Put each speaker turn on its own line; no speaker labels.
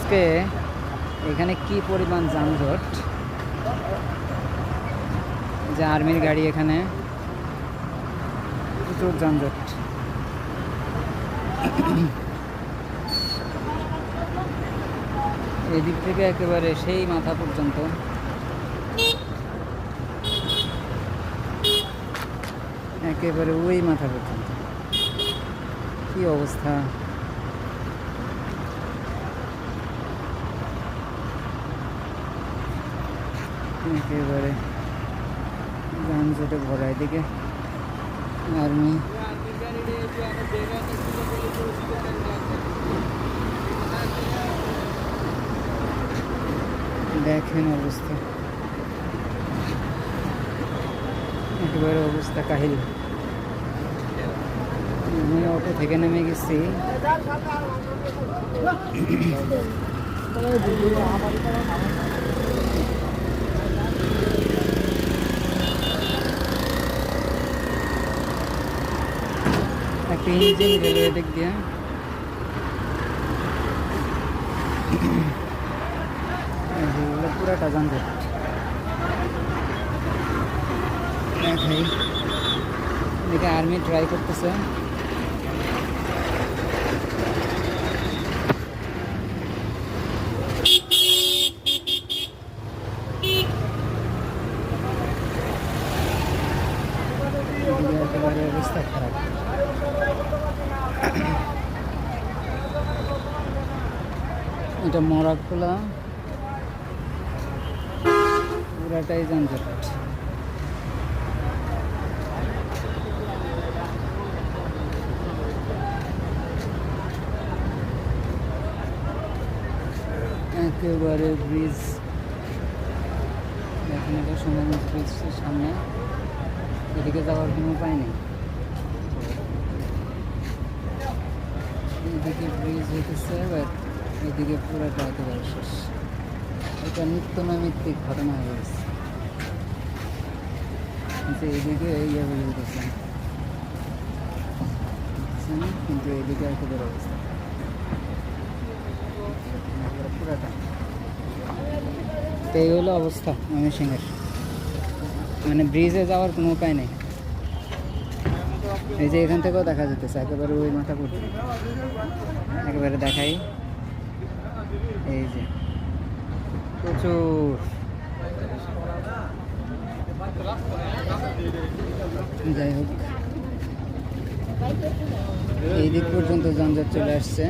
আজকে এখানে কি পরিমাণ যানজট, যে আর্মির গাড়ি, এখানে প্রচুর যানজট। এদিক থেকে একেবারে সেই মাথা পর্যন্ত একেবারে ওই মাথা পর্যন্ত কি অবস্থা। একেবারে যানজটে ভরা। এদিকে আর্মি, দেখেন অবস্থা, একেবারে অবস্থা কাহিল। আমি অটো থেকে নেমে গেছি, একটা ইঞ্জিন গেল এদিক দিয়ে। পুরাটা যানজট। দেখাই, এদিকে আর্মি ট্রাই করতেছে। একেবারে অবস্থা খারাপ। এটা মরাকখোলা, পুরাটাই যানজট। একেবারে ব্রিজ, দেখেন এটা সুন্দরগঞ্জ ব্রিজের সামনে। এদিকে যাওয়ার কোনো উপায় নেই। এদিকে ব্রিজ হইতেছে, এবার এদিকে পুরোটা একেবারে শেষ। এটা নিত্য নৈমিত্তিক ঘটনা হয়ে গেছে। কিন্তু এদিকে ইয়ে হয়ে গেছে, কিন্তু এদিকে একেবারে অবস্থা পুরাটা। এই হলো অবস্থা ময়মনসিংহের, মানে ব্রিজে যাওয়ার কোনো উপায় নেই। এই যে এখান থেকেও দেখা যেতেছে একেবারে ওই মাথা পড়ছে। একেবারে দেখাই, এই যে প্রচুর। যাই হোক, এই দিক পর্যন্ত যানজট চলে আসছে।